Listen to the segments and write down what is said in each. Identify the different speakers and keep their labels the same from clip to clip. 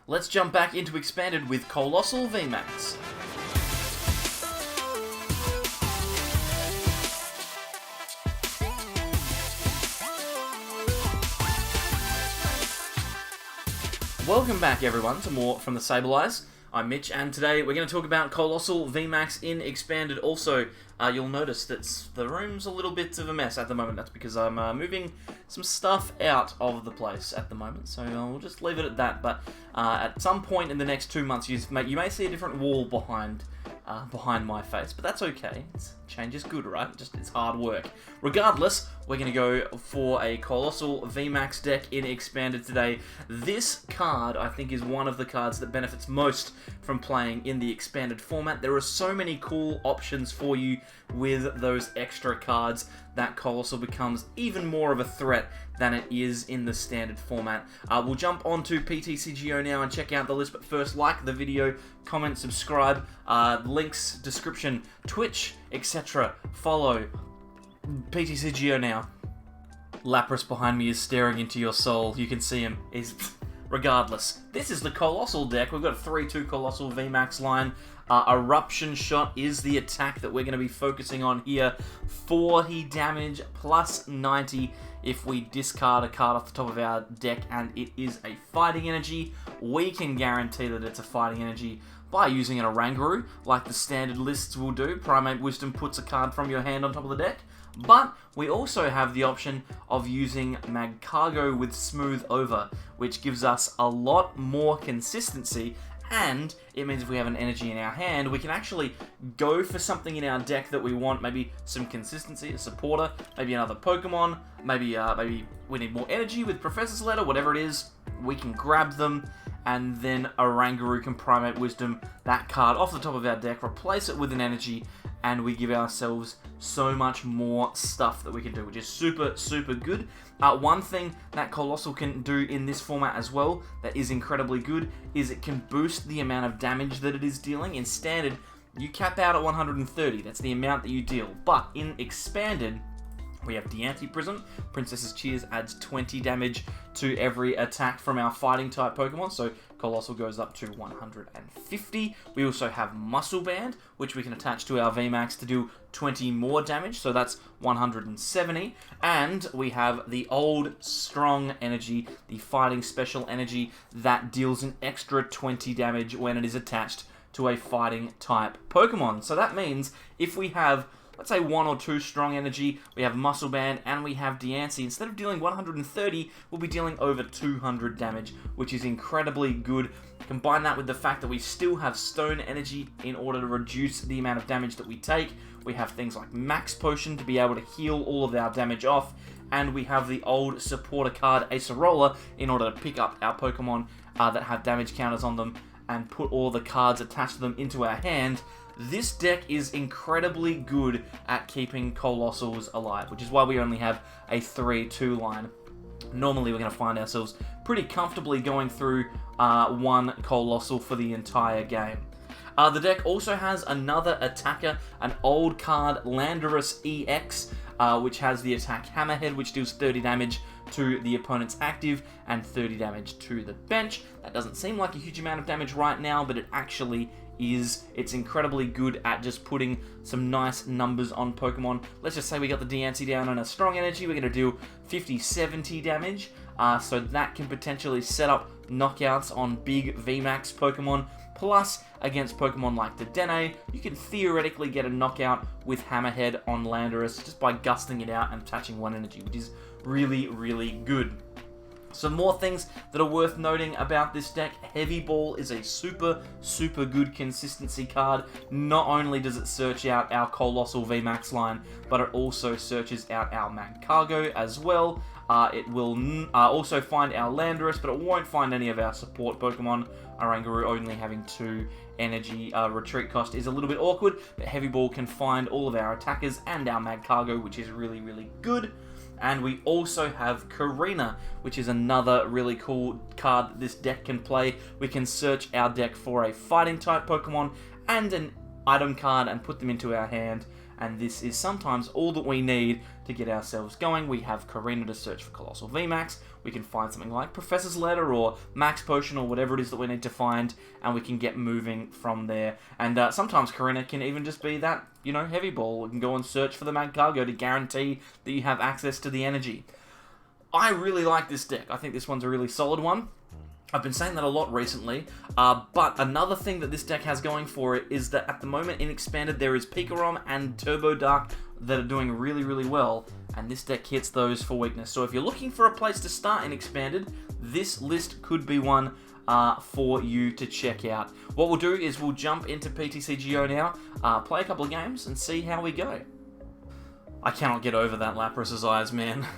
Speaker 1: let's jump back into Expanded with Coalossal VMAX. Welcome back everyone to more from the Sableyes. I'm Mitch, and today we're going to talk about Coalossal VMAX in Expanded. Also, you'll notice that the room's a little bit of a mess at the moment. That's because I'm moving some stuff out of the place at the moment, so we'll just leave it at that. But at some point in the next 2 months, you may see a different wall behind my face, but that's okay. Change is good, right? It's hard work. Regardless, we're going to go for a Coalossal VMAX deck in Expanded today. This card, I think, is one of the cards that benefits most from playing in the Expanded format. There are so many cool options for you with those extra cards that Coalossal becomes even more of a threat than it is in the Standard format. We'll jump onto PTCGO now and check out the list, but first, like the video, comment, subscribe, links, description, Twitch, etc. Follow PTCGO now. Lapras behind me is staring into your soul. You can see him. Regardless, this is the Coalossal deck. We've got a 3-2 Coalossal VMAX line. Eruption Shot is the attack that we're going to be focusing on here. 40 damage plus 90 if we discard a card off the top of our deck and it is a fighting energy. We can guarantee that it's a fighting energy by using an Oranguru, like the standard lists will do. Primate Wisdom puts a card from your hand on top of the deck. But we also have the option of using Magcargo with Smooth Over, which gives us a lot more consistency, and it means if we have an energy in our hand, we can actually go for something in our deck that we want, maybe some consistency, a supporter, maybe another Pokemon, maybe we need more energy with Professor's Letter, whatever it is, we can grab them, and then Oranguru can Primate Wisdom that card off the top of our deck, replace it with an energy, and we give ourselves so much more stuff that we can do, which is super, super good. One thing that Coalossal can do in this format as well that is incredibly good is it can boost the amount of damage that it is dealing. In Standard, you cap out at 130. That's the amount that you deal. But in Expanded, we have Diance Prism. Princess's Cheers adds 20 damage to every attack from our fighting type Pokemon, so Coalossal goes up to 150. We also have Muscle Band, which we can attach to our VMAX to do 20 more damage, so that's 170. And we have the Old Strong Energy, the fighting special energy that deals an extra 20 damage when it is attached to a fighting type Pokemon. So that means if we have, let's say, 1 or 2 strong energy, we have Muscle Band, and we have Diance, instead of dealing 130, we'll be dealing over 200 damage, which is incredibly good. Combine that with the fact that we still have Stone Energy in order to reduce the amount of damage that we take. We have things like Max Potion to be able to heal all of our damage off, and we have the old supporter card Acerola in order to pick up our Pokemon that have damage counters on them and put all the cards attached to them into our hand. This deck is incredibly good at keeping Coalossals alive, which is why we only have a 3-2 line. Normally, we're going to find ourselves pretty comfortably going through one Coalossal for the entire game. The deck also has another attacker, an old card, Landorus-EX, which has the attack Hammerhead, which deals 30 damage to the opponent's active and 30 damage to the bench. That doesn't seem like a huge amount of damage right now, but it actually is. It's incredibly good at just putting some nice numbers on Pokemon. Let's just say we got the Diance down on a strong energy. We're going to do 50-70 damage. So that can potentially set up knockouts on big VMAX Pokemon. Plus, against Pokemon like the Dene, you can theoretically get a knockout with Hammerhead on Landorus just by gusting it out and attaching 1 energy, which is really, really good. Some more things that are worth noting about this deck. Heavy Ball is a super, super good consistency card. Not only does it search out our Coalossal VMAX line, but it also searches out our Magcargo as well. It will also find our Landorus, but it won't find any of our support Pokemon. Oranguru only having 2 energy retreat cost is a little bit awkward, but Heavy Ball can find all of our attackers and our Magcargo, which is really, really good. And we also have Karina, which is another really cool card that this deck can play. We can search our deck for a fighting type Pokemon and an item card and put them into our hand. And this is sometimes all that we need to to get ourselves going. We have Karina to search for Coalossal VMAX. We can find something like Professor's Letter or Max Potion or whatever it is that we need to find, and we can get moving from there. And sometimes Karina can even just be that, you know, heavy ball. We can go and search for the Magcargo to guarantee that you have access to the energy. I really like this deck. I think this one's a really solid one. I've been saying that a lot recently, but another thing that this deck has going for it is that at the moment in Expanded there is Pikarom and Turbo Dark that are doing really, really well, and this deck hits those for weakness. So if you're looking for a place to start in Expanded, this list could be one for you to check out. What we'll do is we'll jump into PTCGO now, play a couple of games, and see how we go. I cannot get over that Lapras's eyes, man.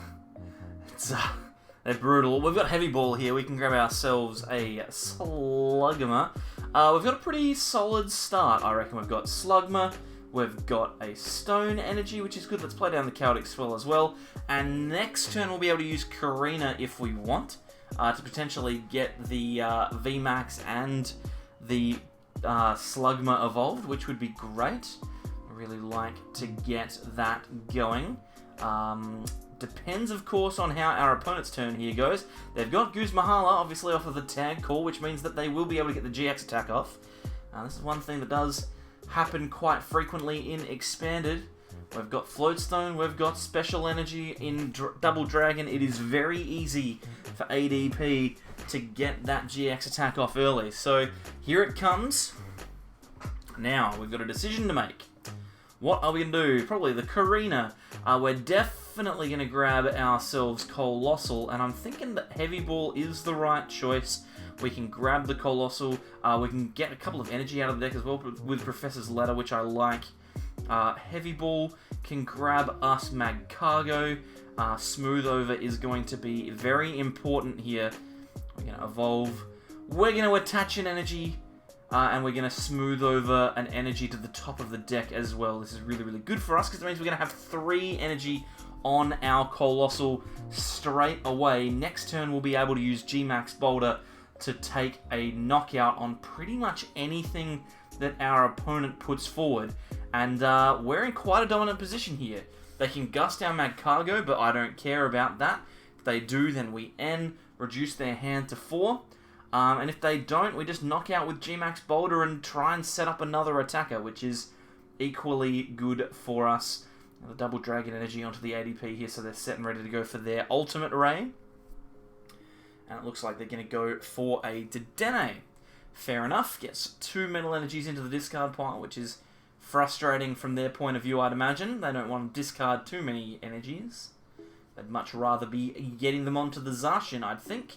Speaker 1: They're brutal. We've got Heavy Ball here. We can grab ourselves a Slugma. We've got a pretty solid start, I reckon. We've got Slugma. We've got a Stone Energy, which is good. Let's play down the Chaotic Swell as well. And next turn, we'll be able to use Karina if we want to potentially get the VMAX and the Slugma evolved, which would be great. I really like to get that going. Depends, of course, on how our opponent's turn here goes. They've got Guzmahala, obviously, off of the tag call, which means that they will be able to get the GX attack off. This is one thing that does happen quite frequently in Expanded. We've got Floatstone, we've got Special Energy in Double Dragon. It is very easy for ADP to get that GX attack off early. So, here it comes. Now, we've got a decision to make. What are we going to do? Probably the Karina. We're definitely going to grab ourselves Coalossal, and I'm thinking that Heavy Ball is the right choice. We can grab the Coalossal. We can get a couple of energy out of the deck as well with Professor's Letter, which I like. Heavy Ball can grab us Magcargo. Smooth Over is going to be very important here. We're going to evolve. We're going to attach an energy. And we're going to smooth over an energy to the top of the deck as well. This is really, really good for us because it means we're going to have 3 energy on our Coalossal straight away. Next turn, we'll be able to use G-Max Boulder to take a knockout on pretty much anything that our opponent puts forward. And we're in quite a dominant position here. They can gust our Magcargo, but I don't care about that. If they do, then we reduce their hand to 4. And if they don't, we just knock out with G-Max Boulder and try and set up another attacker, which is equally good for us. The Double Dragon Energy onto the ADP here, so they're set and ready to go for their ultimate array. And it looks like they're going to go for a Dedenne. Fair enough. Gets 2 Metal Energies into the discard pile, which is frustrating from their point of view, I'd imagine. They don't want to discard too many energies. They'd much rather be getting them onto the Zacian, I'd think.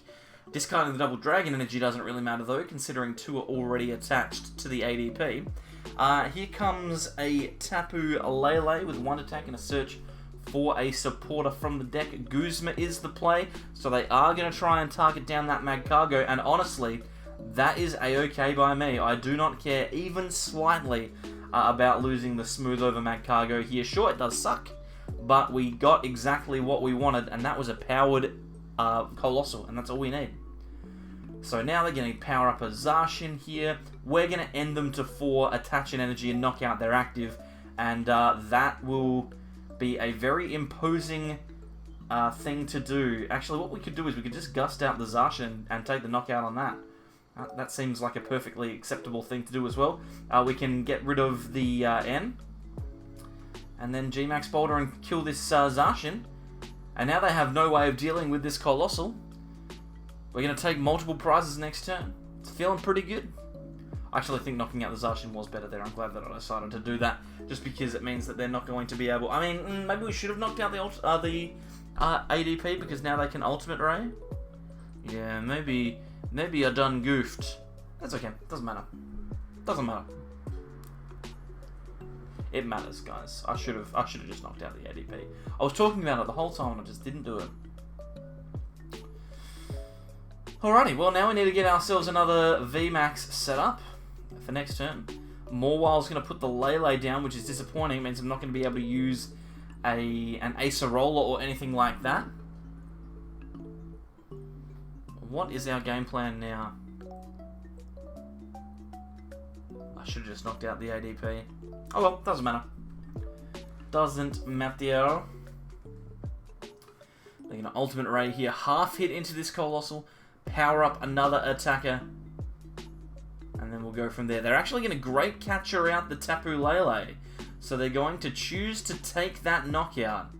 Speaker 1: Discarding the Double Dragon Energy doesn't really matter though, considering 2 are already attached to the ADP. Here comes a Tapu Lele with 1 attack and a search for a supporter from the deck. Guzma is the play, so they are going to try and target down that Magcargo, and honestly, that is a-okay by me. I do not care even slightly about losing the Smooth Over Magcargo here. Sure, it does suck, but we got exactly what we wanted, and that was a powered Coalossal, and that's all we need. So now they're going to power up a Zacian here. We're going to end them to 4, attach an energy, and knock out their active, and that will be a very imposing thing to do. Actually, what we could do is we could just gust out the Zacian and take the knockout on that. That seems like a perfectly acceptable thing to do as well. We can get rid of the N, and then G-Max Boulder and kill this Zacian. And now they have no way of dealing with this Coalossal. We're going to take multiple prizes next turn. It's feeling pretty good. I actually think knocking out the Zacian was better there. I'm glad that I decided to do that, just because it means that they're not going to be able... I mean, maybe we should have knocked out the ADP, because now they can Ultimate Ray. Yeah, maybe I done goofed. That's okay. Doesn't matter. Doesn't matter. It matters, guys. I should have just knocked out the ADP. I was talking about it the whole time and I just didn't do it. Alrighty, well now we need to get ourselves another VMAX set up for next turn. Morwild's going to put the Lele down, which is disappointing. It means I'm not going to be able to use an Acerola or anything like that. What is our game plan now? I should have just knocked out the ADP. Oh well, doesn't matter. Doesn't matter. They're going to Ultimate Ray here. Half hit into this Coalossal. Power up another attacker. And then we'll go from there. They're actually going to Great Catcher out the Tapu Lele. So they're going to choose to take that knockout.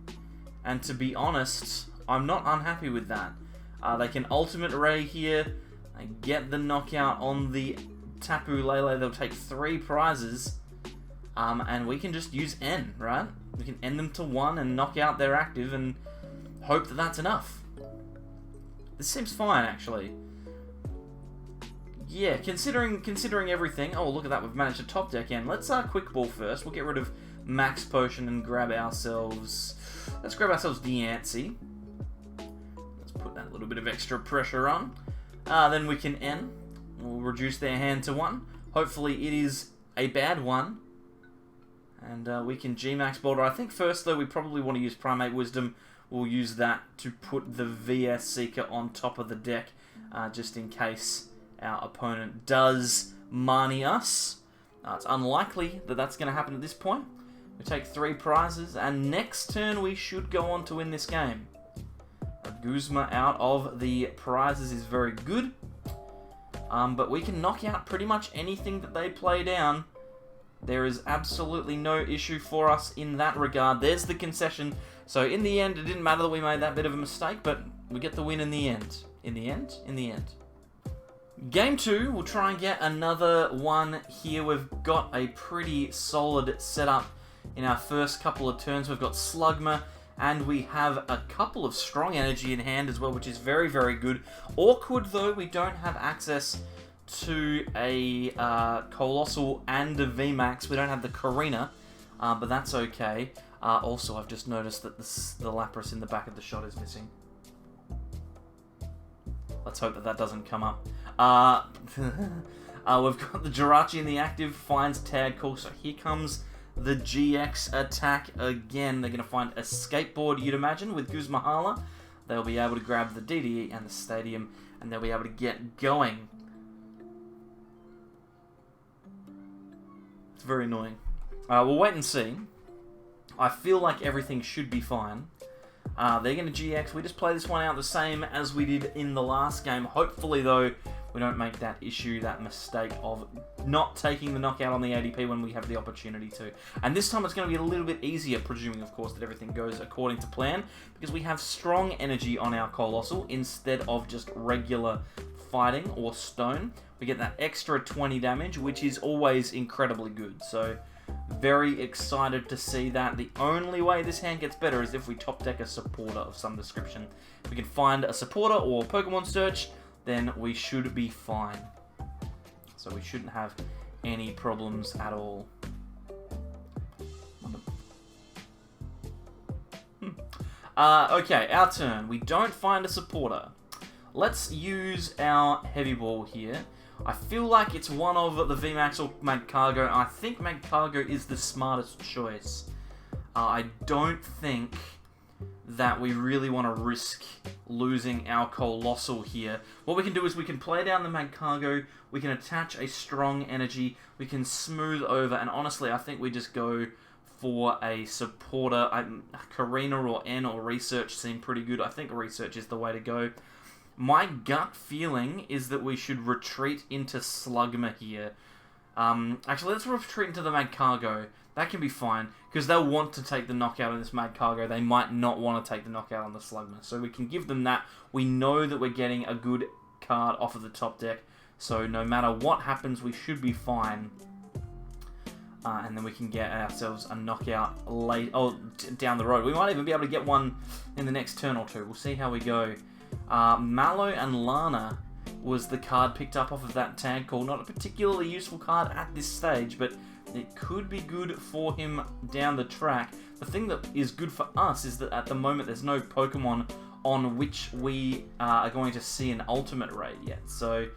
Speaker 1: And to be honest, I'm not unhappy with that. They can Ultimate Ray here. They get the knockout on the Tapu Lele. They'll take 3 prizes. And we can just use N, right? We can end them to 1 and knock out their active and hope that that's enough. This seems fine, actually. Yeah, considering everything. Oh, look at that. We've managed to top deck N. Let's quick ball first. We'll get rid of Max Potion and grab ourselves... Let's grab ourselves Diance. Let's put that little bit of extra pressure on. Then we can N. We'll reduce their hand to 1. Hopefully it is a bad one. And we can G-Max Boulder. I think first, though, we probably want to use Primate Wisdom. We'll use that to put the VS Seeker on top of the deck, just in case our opponent does Mani us. It's unlikely that that's going to happen at this point. We take 3 prizes, and next turn we should go on to win this game. A Guzma out of the prizes is very good, but we can knock out pretty much anything that they play down. There is absolutely no issue for us in that regard. There's the concession. So in the end, it didn't matter that we made that bit of a mistake, but we get the win in the end. In the end. Game 2, we'll try and get another one here. We've got a pretty solid setup in our first couple of turns. We've got Slugma, and we have a couple of strong energy in hand as well, which is very, very good. Awkward, though, we don't have access to a Coalossal and a VMAX. We don't have the Karina, but that's okay. Also, I've just noticed that the Lapras in the back of the shot is missing. Let's hope that that doesn't come up. We've got the Jirachi in the active, finds Tag Call, so here comes the GX attack again. They're going to find a skateboard, you'd imagine, with Guzmahala. They'll be able to grab the DDE and the Stadium, and they'll be able to get going. It's very annoying. We'll wait and see. I feel like everything should be fine. They're going to GX. We just play this one out the same as we did in the last game. Hopefully, though, we don't make that issue, that mistake of not taking the knockout on the ADP when we have the opportunity to. And this time it's going to be a little bit easier, presuming, of course, that everything goes according to plan, because we have strong energy on our Coalossal instead of just regular fighting or stone. We get that extra 20 damage, which is always incredibly good. So, very excited to see that. The only way this hand gets better is if we top deck a supporter of some description. If we can find a supporter or Pokemon search, then we should be fine. So we shouldn't have any problems at all. Okay, our turn. We don't find a supporter. Let's use our Heavy Ball here. I feel like it's one of the VMAX or Magcargo. I think Magcargo is the smartest choice. I don't think that we really want to risk losing our Coalossal here. What we can do is we can play down the Magcargo, we can attach a strong energy, we can smooth over, and honestly, I think we just go for a supporter. Karina or N or Research seem pretty good. I think Research is the way to go. My gut feeling is that we should retreat into Slugma here. Actually, let's retreat into the Magcargo. That can be fine, because they'll want to take the knockout on this Magcargo. They might not want to take the knockout on the Slugma. So we can give them that. We know that we're getting a good card off of the top deck. So no matter what happens, we should be fine. And then we can get ourselves a knockout down the road. We might even be able to get one in the next turn or two. We'll see how we go. Mallow and Lana was the card picked up off of that tag call. Not a particularly useful card at this stage, but it could be good for him down the track. The thing that is good for us is that at the moment there's no Pokemon on which we are going to see an Ultimate Raid yet. So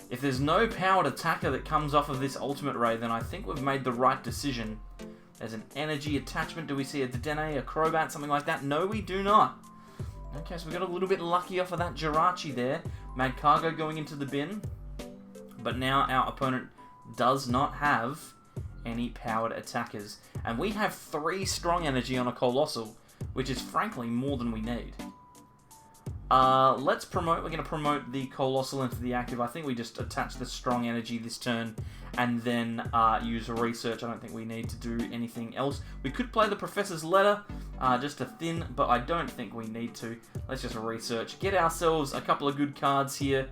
Speaker 1: if there's no powered attacker that comes off of this Ultimate Raid, then I think we've made the right decision. There's an energy attachment. Do we see a Dedenne, a Crobat, something like that? No, we do not. Okay, so we got a little bit lucky off of that Jirachi there. Magcargo going into the bin. But now our opponent does not have any powered attackers. And we have 3 strong energy on a Coalossal, which is frankly more than we need. Let's promote. We're going to promote the Coalossal into the active. I think we just attach the strong energy this turn and then use research. I don't think we need to do anything else. We could play the Professor's Letter just to thin, but I don't think we need to. Let's just research. Get ourselves a couple of good cards here.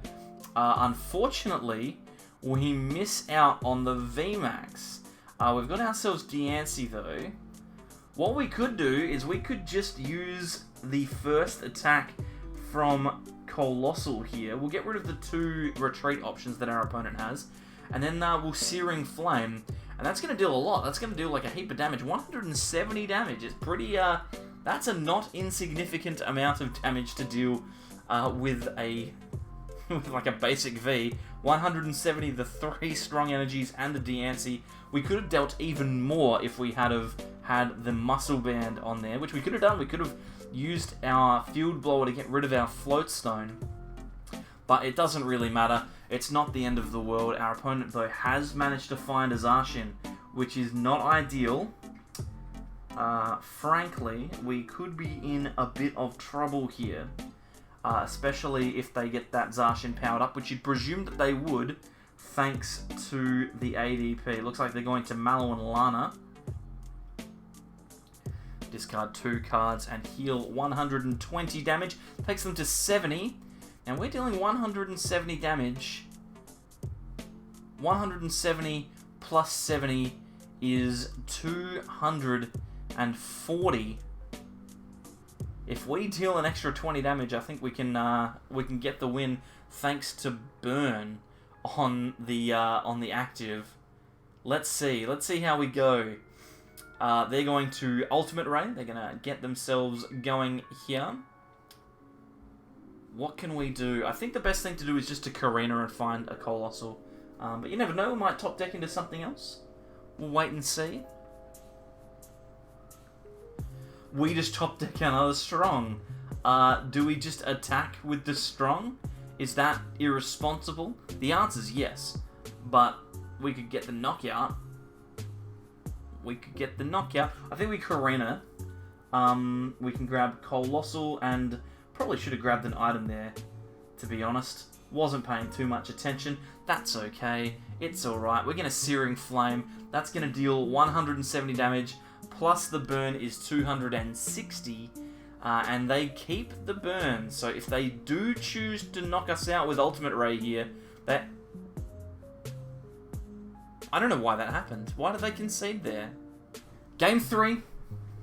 Speaker 1: Unfortunately, we miss out on the VMAX. We've got ourselves Diance though. What we could do is we could just use the first attack from Coalossal here. We'll get rid of the 2 retreat options that our opponent has, and then we'll Searing Flame, and that's going to deal a lot. That's going to deal like a heap of damage. 170 damage. It's pretty, that's a not insignificant amount of damage to deal with like a basic V. 170, the 3 strong energies, and the Diance. We could have dealt even more if we had the Muscle Band on there, which we could have done. We could have used our Field Blower to get rid of our Floatstone, but it doesn't really matter. It's not the end of the world. Our opponent, though, has managed to find a Zacian, which is not ideal. Frankly, we could be in a bit of trouble here, especially if they get that Zacian powered up, which you'd presume that they would, thanks to the ADP. Looks like they're going to Mallow and Lana. Discard 2 cards and heal 120 damage. Takes them to 70. And we're dealing 170 damage. 170 plus 70 is 240. If we deal an extra 20 damage, I think we can get the win thanks to Burn on the active. Let's see how we go. They're going to Ultimate Ray. They're going to get themselves going here. What can we do? I think the best thing to do is just to Karina and find a Coalossal. But you never know, we might top deck into something else. We'll wait and see. We just top deck another strong. Do we just attack with the strong? Is that irresponsible? The answer is yes. But we could get the knockout. I think we Karina. We can grab Coalossal, and probably should have grabbed an item there, to be honest. Wasn't paying too much attention. That's okay. It's alright. We're going to Searing Flame. That's going to deal 170 damage, plus the burn is 260. And they keep the burn. So if they do choose to knock us out with Ultimate Ray here, that... I don't know why that happened. Why did they concede there? Game 3.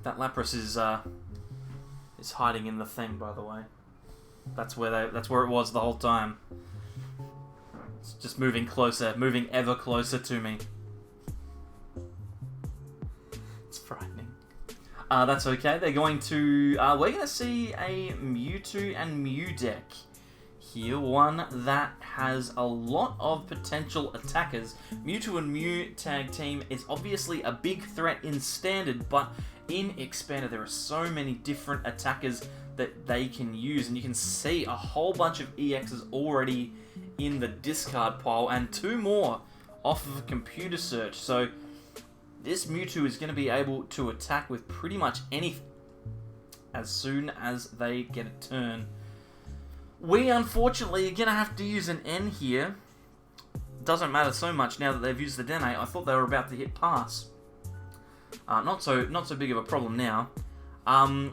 Speaker 1: That Lapras is hiding in the thing, by the way. That's where it was the whole time. It's just moving closer, moving ever closer to me. It's frightening. That's okay. They're going to... we're going to see a Mewtwo and Mew deck here. One that has a lot of potential attackers. Mewtwo and Mew tag team is obviously a big threat in Standard, but in Expanded there are so many different attackers that they can use, and you can see a whole bunch of EXs already in the discard pile, and 2 more off of a computer search. So this Mewtwo is going to be able to attack with pretty much anything as soon as they get a turn. We unfortunately are going to have to use an N here. Doesn't matter so much now that they've used the Dene. I thought they were about to hit pass. Not so big of a problem now.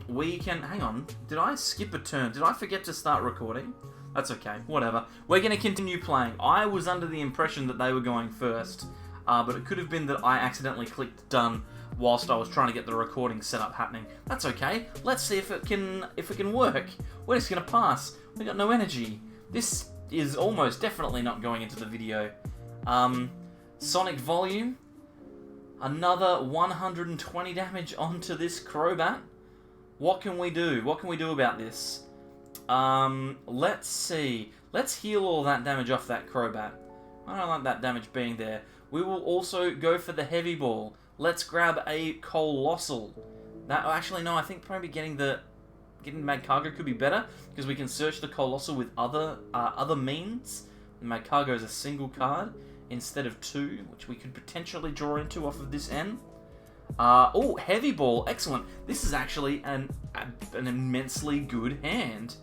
Speaker 1: We can... Hang on. Did I skip a turn? Did I forget to start recording? That's okay. Whatever. We're going to continue playing. I was under the impression that they were going first. But it could have been that I accidentally clicked done whilst I was trying to get the recording setup happening. That's okay. Let's see if it can work. We're just going to pass. We got no energy. This is almost definitely not going into the video. Sonic Volume. Another 120 damage onto this Crobat. What can we do? What can we do about this? Let's see. Let's heal all that damage off that Crobat. I don't like that damage being there. We will also go for the Heavy Ball. Let's grab a Coalossal. Actually, no, I think probably getting Magcargo could be better, because we can search the Coalossal with other means. Magcargo is a single card instead of 2, which we could potentially draw into off of this N. Oh, Heavy Ball, excellent. This is actually an immensely good hand.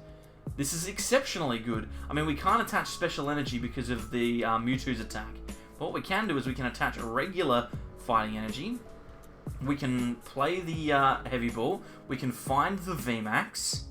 Speaker 1: This is exceptionally good. I mean, we can't attach special energy because of the Mewtwo's attack. But what we can do is we can attach a regular fighting energy. We can play the Heavy Ball. We can find the VMAX.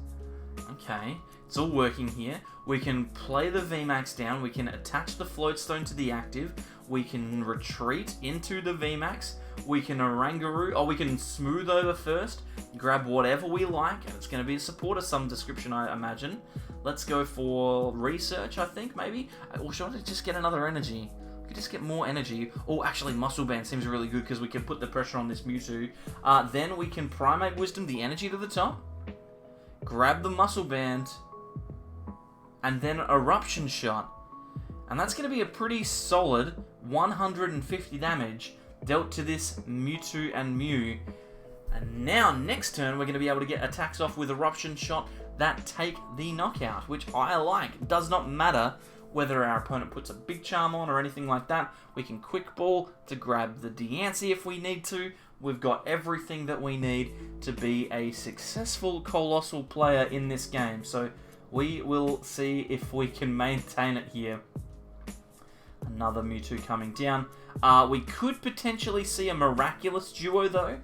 Speaker 1: Okay, it's all working here. We can play the VMAX down. We can attach the Float Stone to the active. We can retreat into the VMAX. We can Oranguru, or we can smooth over first, grab whatever we like, and it's going to be a support of some description, I imagine. Let's go for Research, I think, maybe? Or should I just get another energy? We could just get more energy. Oh, actually, Muscle Band seems really good because we can put the pressure on this Mewtwo. Then we can Primate Wisdom the energy to the top, grab the Muscle Band, and then Eruption Shot. And that's going to be a pretty solid 150 damage dealt to this Mewtwo and Mew. And now, next turn, we're going to be able to get attacks off with Eruption Shot that take the knockout, which I like. It does not matter whether our opponent puts a big charm on or anything like that. We can Quick Ball to grab the Diance if we need to. We've got everything that we need to be a successful Coalossal player in this game. So we will see if we can maintain it here. Another Mewtwo coming down. We could potentially see a Miraculous Duo, though,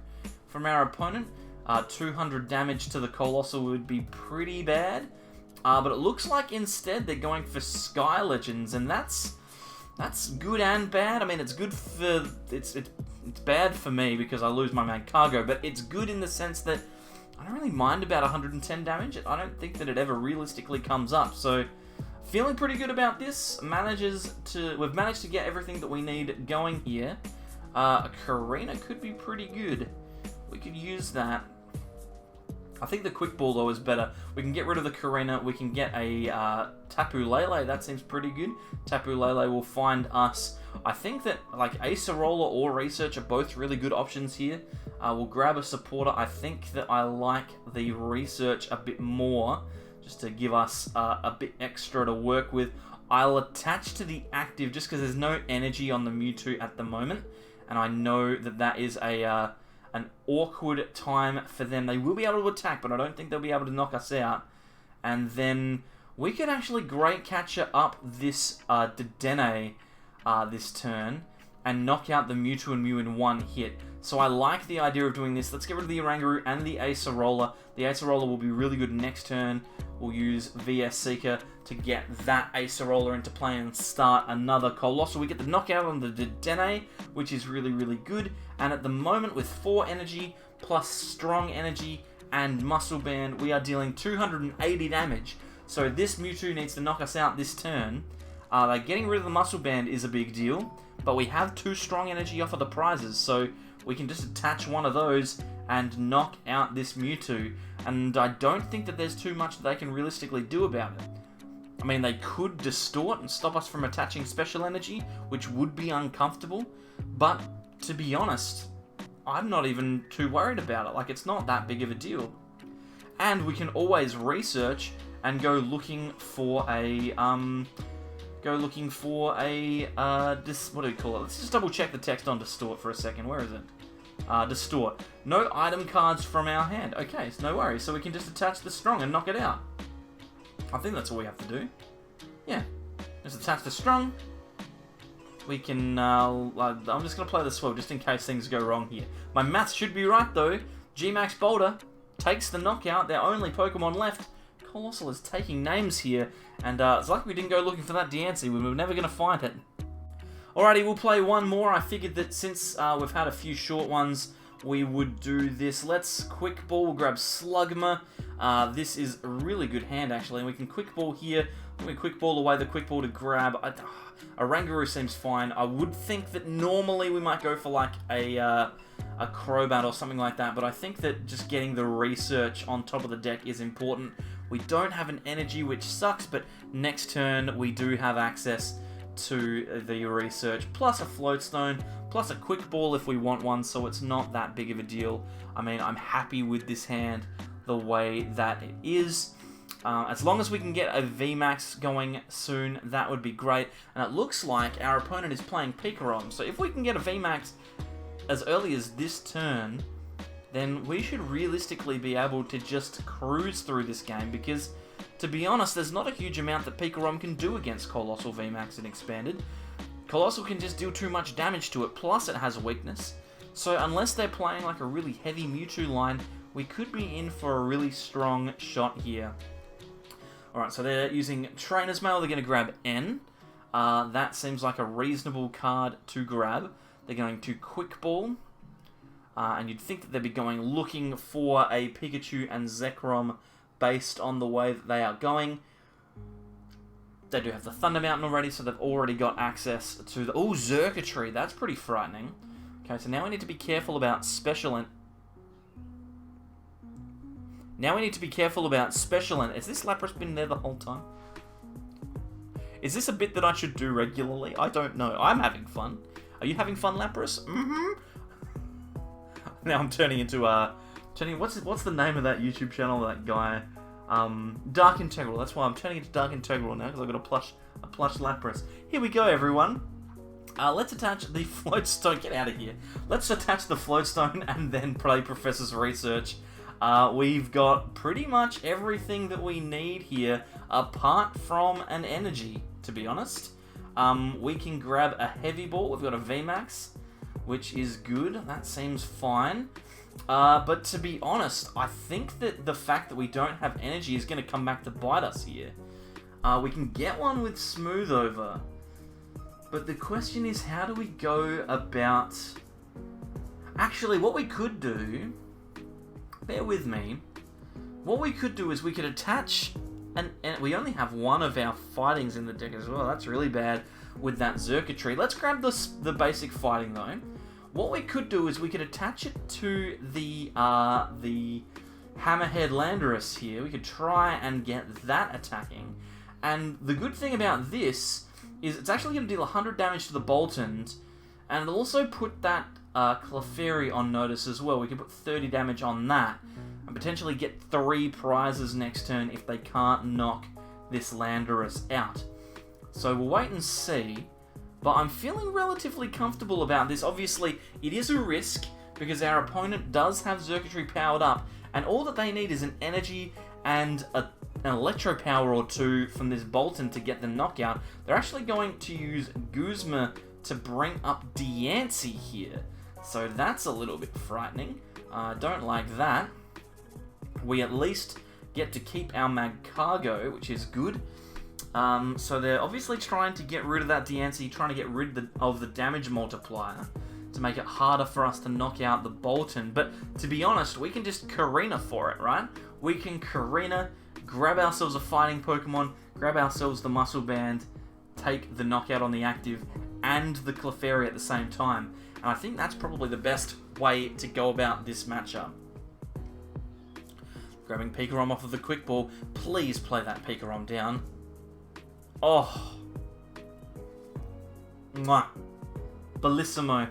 Speaker 1: from our opponent. 200 damage to the Coalossal would be pretty bad. But it looks like instead they're going for Sky Legends, and that's good and bad. I mean, it's good for... It's bad for me because I lose my Magcargo, but it's good in the sense that I don't really mind about 110 damage. I don't think that it ever realistically comes up, so... Feeling pretty good about this. We've managed to get everything that we need going here. A Karina could be pretty good. We could use that. I think the Quick Ball, though, is better. We can get rid of the Karina. We can get a Tapu Lele. That seems pretty good. Tapu Lele will find us. I think that like Acerola or Research are both really good options here. We'll grab a supporter. I think that I like the Research a bit more, just to give us a bit extra to work with. I'll attach to the active just because there's no energy on the Mewtwo at the moment, and I know that that is an awkward time for them. They will be able to attack, but I don't think they'll be able to knock us out. And then we could actually Great Catcher up this Dedenne this turn and knock out the Mewtwo and Mew in one hit. So I like the idea of doing this. Let's get rid of the Oranguru and the Acerola. The Acerola will be really good next turn. We'll use VS Seeker to get that Acerola into play and start another Coalossal. We get the knockout on the Dedenne, which is really, really good. And at the moment, with 4 energy, plus strong energy and Muscle Band, we are dealing 280 damage. So this Mewtwo needs to knock us out this turn. Getting rid of the Muscle Band is a big deal, but we have 2 strong energy off of the prizes, so we can just attach one of those and knock out this Mewtwo. And I don't think that there's too much that they can realistically do about it. I mean, they could distort and stop us from attaching special energy, which would be uncomfortable. But, to be honest, I'm not even too worried about it. Like, it's not that big of a deal. And we can always research and go looking for a, what do you call it? Let's just double check the text on Distort for a second. Where is it? Distort. No item cards from our hand. Okay, so no worries. So we can just attach the Strong and knock it out. I think that's all we have to do. Yeah. Just attach the Strong. We can, I'm just going to play the Swell just in case things go wrong here. My maths should be right though. G-Max Boulder takes the knockout. Their only Pokemon left. Coalossal is taking names here. And it's like we didn't go looking for that Diance. We were never going to find it. Alrighty, we'll play one more. I figured that since we've had a few short ones, we would do this. Let's Quick Ball. We'll grab Slugma. This is a really good hand, actually. And we can Quick Ball here. We Quick Ball away the Quick Ball to grab. Oranguru seems fine. I would think that normally we might go for like a Crobat or something like that. But I think that just getting the Research on top of the deck is important. We don't have an energy, which sucks. But next turn, we do have access to the Research, plus a Float Stone, plus a Quick Ball if we want one, so it's not that big of a deal. I mean, I'm happy with this hand the way that it is. As long as we can get a VMAX going soon, that would be great. And it looks like our opponent is playing Pikarom, so if we can get a VMAX as early as this turn, then we should realistically be able to just cruise through this game, because to be honest, there's not a huge amount that Pikarom can do against Coalossal VMAX in Expanded. Coalossal can just deal too much damage to it, plus it has a weakness. So unless they're playing like a really heavy Mewtwo line, we could be in for a really strong shot here. Alright, so they're using Trainer's Mail, they're going to grab N. That seems like a reasonable card to grab. They're going to Quick Ball. And you'd think that they'd be going looking for a Pikachu and Zekrom based on the way that they are going. They do have the Thunder Mountain already, so they've already got access to the... Oh, Xurkitree, that's pretty frightening. Okay, so now we need to be careful about Special... Now we need to be careful about Special... Has this Lapras been there the whole time? Is this a bit that I should do regularly? I don't know. I'm having fun. Are you having fun, Lapras? Mm-hmm. Now I'm turning into what's the name of that YouTube channel? That guy, Dark Integral. That's why I'm turning into Dark Integral now because I've got a plush Lapras. Here we go, everyone. Let's attach the Floatstone. Get out of here. Let's attach the Floatstone and then play Professor's Research. We've got pretty much everything that we need here, apart from an energy. To be honest, we can grab a Heavy Ball. We've got a VMAX, which is good. That seems fine. But to be honest, I think that the fact that we don't have energy is going to come back to bite us here. We can get one with Smooth Over. But the question is, how do we go about... Actually, what we could do... Bear with me. What we could do is we could attach... And we only have one of our fightings in the deck as well. That's really bad with that Xurkitree. Let's grab the basic fighting though. What we could do is we could attach it to the Hammerhead Landorus here. We could try and get that attacking. And the good thing about this is it's actually going to deal 100 damage to the Boltund, and it'll also put that Clefairy on notice as well. We can put 30 damage on that, and potentially get 3 prizes next turn if they can't knock this Landorus out. So we'll wait and see, but I'm feeling relatively comfortable about this. Obviously, it is a risk, because our opponent does have Xurkitree powered up, and all that they need is an energy and an Electro Power or 2 from this Boltund to get the knockout. They're actually going to use Guzma to bring up Diance here, so that's a little bit frightening. I don't like that. We at least get to keep our Magcargo, which is good. So they're obviously trying to get rid of that Diance, trying to get rid of the damage multiplier to make it harder for us to knock out the Boltund. But to be honest, we can just Karina for it, right? We can Karina, grab ourselves a fighting Pokemon, grab ourselves the Muscle Band, take the knockout on the active and the Clefairy at the same time. And I think that's probably the best way to go about this matchup. Grabbing Pikarom off of the Quick Ball. Please play that Pikarom down. Oh. Mwah. Bellissimo.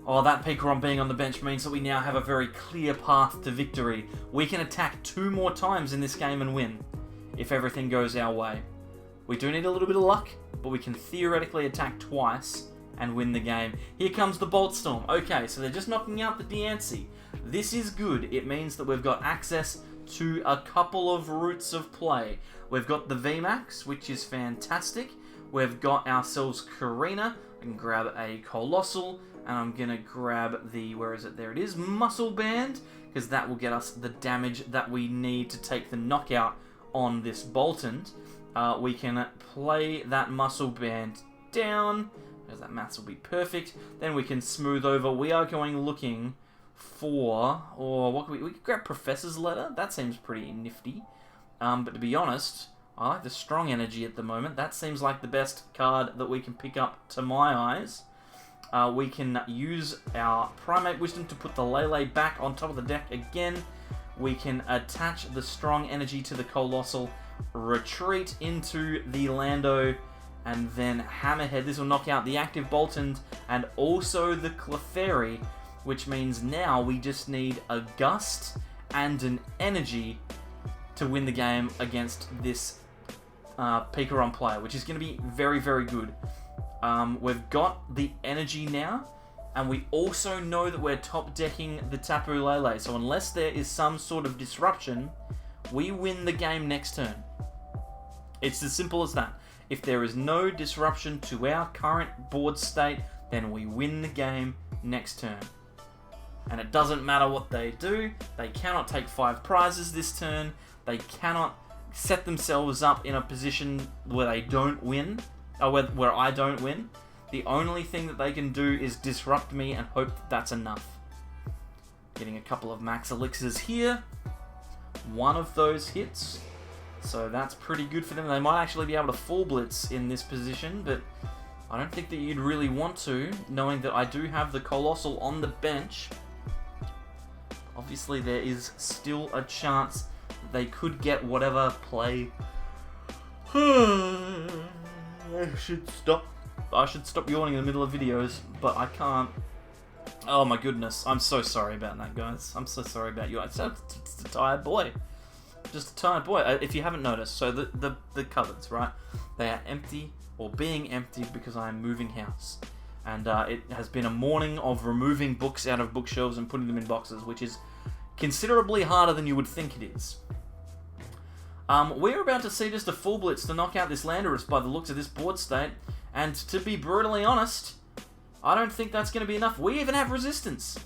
Speaker 1: Oh, that Pikarom being on the bench means that we now have a very clear path to victory. We can attack 2 more times in this game and win, if everything goes our way. We do need a little bit of luck, but we can theoretically attack twice and win the game. Here comes the Bolt Storm. Okay, so they're just knocking out the Diance. This is good. It means that we've got access to a couple of routes of play. We've got the VMAX, which is fantastic. We've got ourselves Karina. I can grab a Coalossal, and I'm going to grab the, where is it? There it is, Muscle Band, because that will get us the damage that we need to take the knockout on this Boltund. We can play that Muscle Band down, because that maths will be perfect. Then we can Smooth Over. We are going looking for, or what can we could grab Professor's Letter. That seems pretty nifty. But to be honest, I like the Strong Energy at the moment. That seems like the best card that we can pick up to my eyes. We can use our Primate Wisdom to put the Lele back on top of the deck again. We can attach the Strong Energy to the Coalossal, retreat into the Lando, and then Hammerhead. This will knock out the active Boltund and also the Clefairy, which means now we just need a Gust and an Energy to win the game against this Pikarom player, which is going to be very, very good. We've got the Energy now, and we also know that we're top decking the Tapu Lele, so unless there is some sort of disruption, we win the game next turn. It's as simple as that. If there is no disruption to our current board state, then we win the game next turn. And it doesn't matter what they do. They cannot take 5 prizes this turn. They cannot set themselves up in a position where they don't win, or where I don't win. The only thing that they can do is disrupt me and hope that that's enough. Getting a couple of max elixirs here. One of those hits. So that's pretty good for them. They might actually be able to full blitz in this position, but I don't think that you'd really want to, knowing that I do have the Coalossal on the bench. Obviously, there is still a chance that they could get whatever play. I should stop yawning in the middle of videos, but I can't. Oh my goodness, I'm so sorry about that, guys. I'm so sorry about you. I'm just a tired boy. Just a tired boy. If you haven't noticed, so the cupboards, right? They are empty, or being emptied, because I am moving house. And it has been a morning of removing books out of bookshelves and putting them in boxes, which is considerably harder than you would think it is. We're about to see just a full blitz to knock out this Landorus by the looks of this board state, and to be brutally honest, I don't think that's going to be enough. We even have resistance,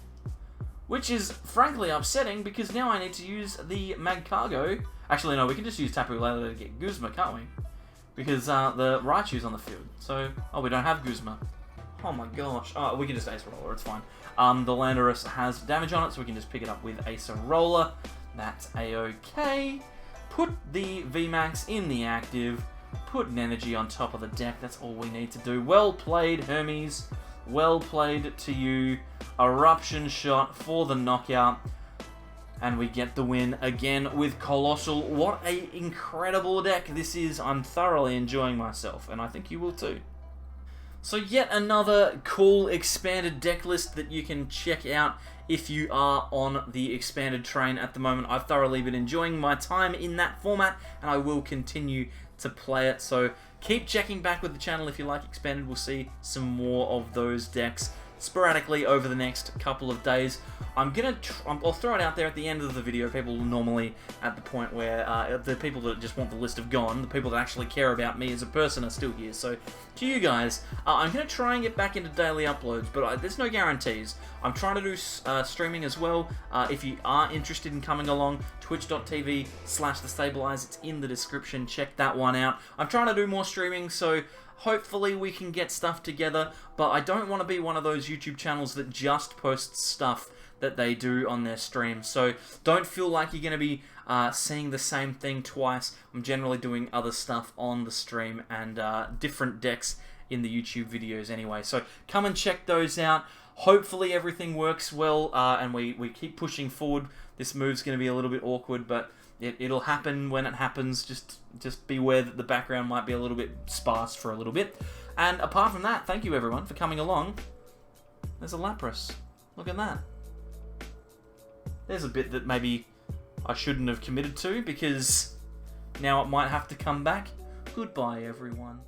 Speaker 1: which is frankly upsetting, because now I need to use the Magcargo. Actually, no, we can just use Tapu Lele-GX Guzma, can't we? Because the Raichu's on the field. So, oh, we don't have Guzma. Oh my gosh. Oh, we can just Ace Roller, it's fine. The Landorus has damage on it, so we can just pick it up with Ace Roller. That's a-okay. Put the VMAX in the active. Put an energy on top of the deck. That's all we need to do. Well played, Hermes. Well played to you. Eruption shot for the knockout. And we get the win again with Coalossal. What an incredible deck this is. I'm thoroughly enjoying myself, and I think you will too. So yet another cool expanded deck list that you can check out if you are on the expanded train at the moment. I've thoroughly been enjoying my time in that format, and I will continue to play it. So keep checking back with the channel if you like expanded. We'll see some more of those decks sporadically over the next couple of days. I'll throw it out there at the end of the video. People normally at the point where the people that just want the list have gone, the people that actually care about me as a person are still here. So to you guys, I'm going to try and get back into daily uploads, but there's no guarantees. I'm trying to do streaming as well. If you are interested in coming along, twitch.tv/thestabilize, it's in the description. Check that one out. I'm trying to do more streaming, so hopefully we can get stuff together, but I don't want to be one of those YouTube channels that just posts stuff that they do on their streams. So don't feel like you're going to be seeing the same thing twice. I'm generally doing other stuff on the stream and different decks in the YouTube videos anyway. So come and check those out. Hopefully everything works well and we keep pushing forward. This move's going to be a little bit awkward, but it'll happen when it happens. Just beware that the background might be a little bit sparse for a little bit. And apart from that, thank you everyone for coming along. There's a Lapras. Look at that. There's a bit that maybe I shouldn't have committed to, because now it might have to come back. Goodbye, everyone.